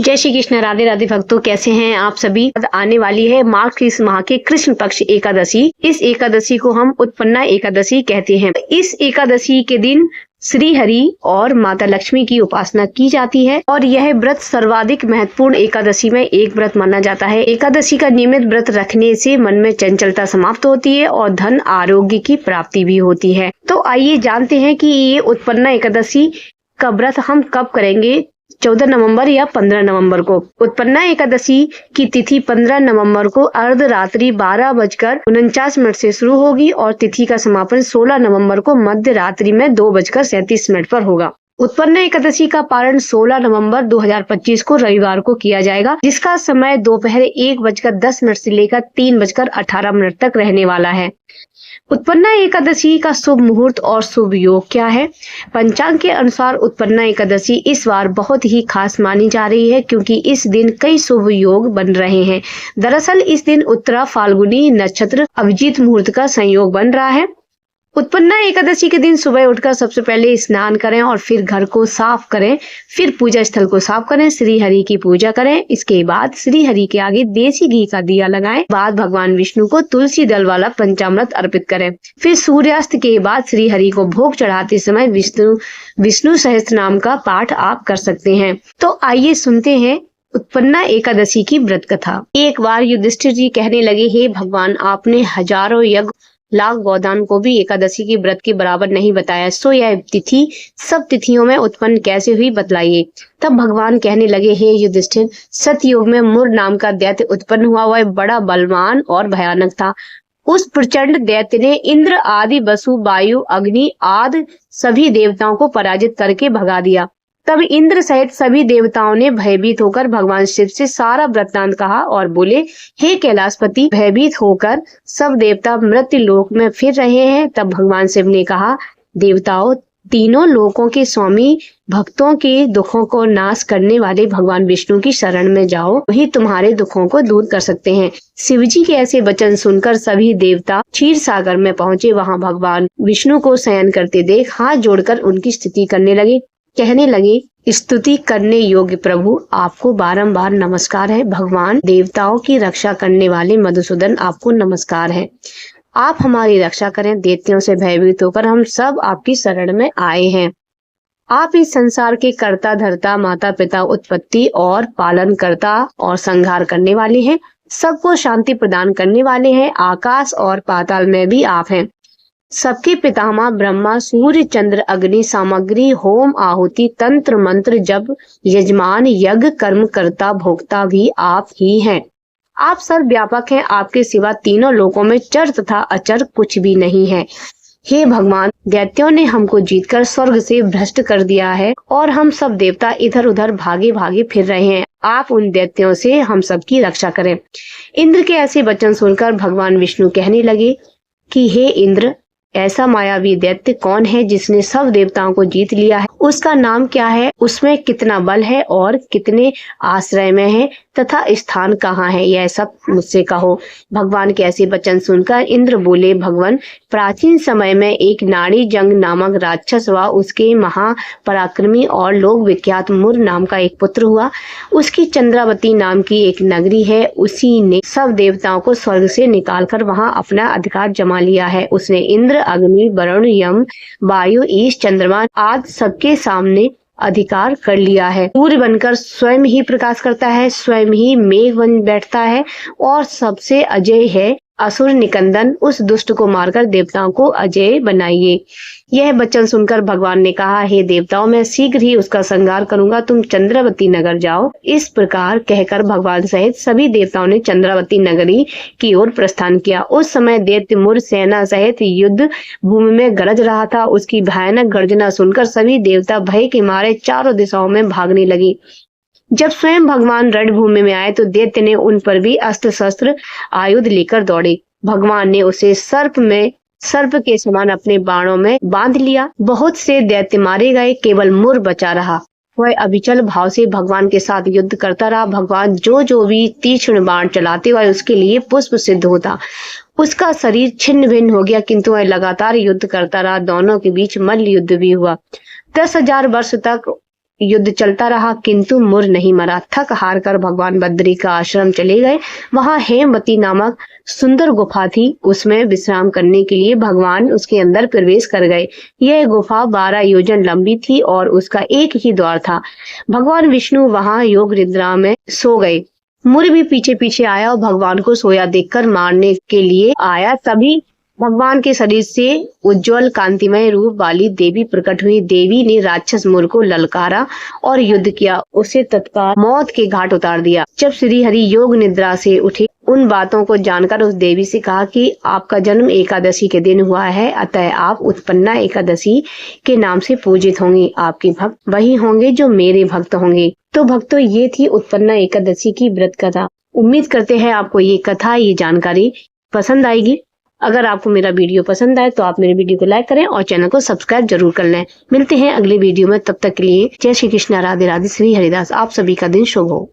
जय श्री कृष्ण। राधे राधे भक्तों, कैसे हैं आप सभी। आने वाली है माघ इस माह के कृष्ण पक्ष एकादशी। इस एकादशी को हम उत्पन्ना एकादशी कहते हैं। इस एकादशी के दिन श्री हरि और माता लक्ष्मी की उपासना की जाती है और यह व्रत सर्वाधिक महत्वपूर्ण एकादशी में एक व्रत माना जाता है। एकादशी का नियमित व्रत रखने से मन में चंचलता समाप्त होती है और धन आरोग्य की प्राप्ति भी होती है। तो आइए जानते हैं कि ये उत्पन्ना एकादशी का व्रत हम कब करेंगे। 14 नवंबर या 15 नवंबर को। उत्पन्ना एकादशी की तिथि 15 नवंबर को अर्धरात्रि 12:49 से शुरू होगी और तिथि का समापन 16 नवंबर को मध्य रात्रि में 2:37 पर होगा। उत्पन्ना एकादशी का पारण 16 नवंबर 2025 को रविवार को किया जाएगा, जिसका समय दोपहर 1:10 से लेकर 3:18 तक रहने वाला है। उत्पन्ना एकादशी का शुभ मुहूर्त और शुभ योग क्या है। पंचांग के अनुसार उत्पन्ना एकादशी इस बार बहुत ही खास मानी जा रही है, क्योंकि इस दिन कई शुभ योग बन रहे हैं। दरअसल इस दिन उत्तरा फाल्गुनी नक्षत्र अभिजीत मुहूर्त का संयोग बन रहा है। उत्पन्ना एकादशी के दिन सुबह उठकर सबसे पहले स्नान करें और फिर घर को साफ करें, फिर पूजा स्थल को साफ करें, श्री हरि की पूजा करें। इसके बाद श्री हरि के आगे देसी घी का दिया लगाएं। बाद भगवान विष्णु को तुलसी दल वाला पंचामृत अर्पित करें। फिर सूर्यास्त के बाद श्री हरि को भोग चढ़ाते समय विष्णु सहस्त्र नाम का पाठ आप कर सकते हैं। तो आइए सुनते हैं उत्पन्ना एकादशी की व्रत कथा। एक बार युधिष्ठिर जी कहने लगे, हे भगवान, आपने हजारों यज्ञ लाख गोदान को भी एकादशी की व्रत के बराबर नहीं बताया, सो यह तिथि सब तिथियों में उत्पन्न कैसे हुई बतलाइए। तब भगवान कहने लगे, हे युधिष्ठिर, सतयुग में मुर नाम का दैत्य उत्पन्न हुआ। वह बड़ा बलवान और भयानक था। उस प्रचंड दैत्य ने इंद्र आदि वसु वायु अग्नि आदि सभी देवताओं को पराजित करके भगा दिया। तब इंद्र सहित सभी देवताओं ने भयभीत होकर भगवान शिव से सारा वृत्तांत कहा और बोले, हे कैलाशपति, भयभीत होकर सब देवता मृत्यु लोक में फिर रहे हैं। तब भगवान शिव ने कहा, देवताओं, तीनों लोकों के स्वामी, भक्तों के दुखों को नाश करने वाले भगवान विष्णु की शरण में जाओ, वही तुम्हारे दुखों को दूर कर सकते हैं। शिव जी के ऐसे वचन सुनकर सभी देवता क्षीर सागर में पहुंचे। वहां भगवान विष्णु को शयन करते देख हाथ जोड़कर उनकी स्तुति करने लगे। कहने लगे, स्तुति करने योग्य प्रभु, आपको बारंबार नमस्कार है। भगवान देवताओं की रक्षा करने वाले मधुसूदन, आपको नमस्कार है। आप हमारी रक्षा करें। दैत्यों से भयभीत होकर हम सब आपकी शरण में आए हैं। आप इस संसार के कर्ता धर्ता, माता पिता, उत्पत्ति और पालन करता और संहार करने वाले हैं। सबको शांति प्रदान करने वाले हैं। आकाश और पाताल में भी आप हैं। सबके पितामह ब्रह्मा, सूर्य चंद्र अग्नि, सामग्री, होम आहुति, तंत्र मंत्र, जप, यजमान, यज्ञ, कर्म करता, भोक्ता भी आप ही हैं। आप सर्व व्यापक हैं। आपके सिवा तीनों लोकों में चर तथा अचर कुछ भी नहीं है। हे भगवान, दैत्यों ने हमको जीतकर स्वर्ग से भ्रष्ट कर दिया है और हम सब देवता इधर उधर भागे भागे फिर रहे हैं। आप उन दैत्यों से हम सबकी रक्षा करें। इंद्र के ऐसे वचन सुनकर भगवान विष्णु कहने लगे कि हे इंद्र, ऐसा मायावी दैत्य कौन है जिसने सब देवताओं को जीत लिया है। उसका नाम क्या है, उसमें कितना बल है और कितने आश्रय में है तथा स्थान कहाँ है, यह सब मुझसे कहो। भगवान के ऐसे वचन सुनकर इंद्र बोले, भगवान, प्राचीन समय में एक नाड़ी जंग नामक राक्षस हुआ। उसके महापराक्रमी और लोक विख्यात मुर नाम का एक पुत्र हुआ। उसकी चंद्रावती नाम की एक नगरी है। उसी ने सब देवताओं को स्वर्ग से निकालकर वहां अपना अधिकार जमा लिया है। उसने इंद्र, अग्नि, वरुण, यम, वायु, ईश, चंद्रमा आदि सबके सामने अधिकार कर लिया है। सूर्य बनकर स्वयं ही प्रकाश करता है, स्वयं ही मेघ बन बैठता है और सबसे अजय है। असुर निकंदन, उस दुष्ट को मारकर देवताओं को अजय बनाइए। यह वचन सुनकर भगवान ने कहा, हे देवताओं, मैं शीघ्र ही उसका संहार करूंगा। तुम चंद्रावती नगर जाओ। इस प्रकार कहकर भगवान सहित सभी देवताओं ने चंद्रावती नगरी की ओर प्रस्थान किया। उस समय दैत्य मुर सेना सहित युद्ध भूमि में गरज रहा था। उसकी भयानक गर्जना सुनकर सभी देवता भय के मारे चारों दिशाओं में भागने लगे। जब स्वयं भगवान रणभूमि में आए तो दैत्य ने उन पर भी अस्त्र शस्त्र आयुध लेकर दौड़े। भगवान ने उसे सर्प के समान अपने बाणों में बांध लिया। बहुत से दैत्य मारे गए, केवल मुर बचा रहा। वह अविचल भाव से भगवान के साथ युद्ध करता रहा। भगवान जो भी तीक्ष्ण बाण चलाते हुए उसके लिए पुष्प सिद्ध होता। उसका शरीर छिन्न भिन्न हो गया, किंतु वह लगातार युद्ध करता रहा। दोनों के बीच मल्ल युद्ध भी हुआ। 10,000 वर्ष तक युद्ध चलता रहा किंतु मुर नहीं मरा। थक हार कर भगवान बद्री का आश्रम चले गए। वहां हेमवती नामक सुंदर गुफा थी, उसमें विश्राम करने के लिए भगवान उसके अंदर प्रवेश कर गए। यह गुफा 12 योजन लंबी थी और उसका एक ही द्वार था। भगवान विष्णु वहां योग निद्रा में सो गए। मुर भी पीछे पीछे आया और भगवान को सोया देखकर मारने के लिए आया। तभी भगवान के शरीर से उज्जवल कांतिमय रूप वाली देवी प्रकट हुई। देवी ने राक्षस मुर को ललकारा और युद्ध किया, उसे तत्काल मौत के घाट उतार दिया। जब श्री हरि योग निद्रा से उठे, उन बातों को जानकर उस देवी से कहा कि आपका जन्म एकादशी के दिन हुआ है, अतः आप उत्पन्ना एकादशी के नाम से पूजित होंगे। आपके भक्त वही होंगे जो मेरे भक्त होंगे। तो भक्तों, ये थी उत्पन्ना एकादशी की व्रत कथा। उम्मीद करते हैं आपको ये कथा, ये जानकारी पसंद आएगी। अगर आपको मेरा वीडियो पसंद आए तो आप मेरे वीडियो को लाइक करें और चैनल को सब्सक्राइब जरूर कर लें। मिलते हैं अगले वीडियो में, तब तक के लिए जय श्री कृष्णा, राधे राधे, श्री हरिदास। आप सभी का दिन शुभ हो।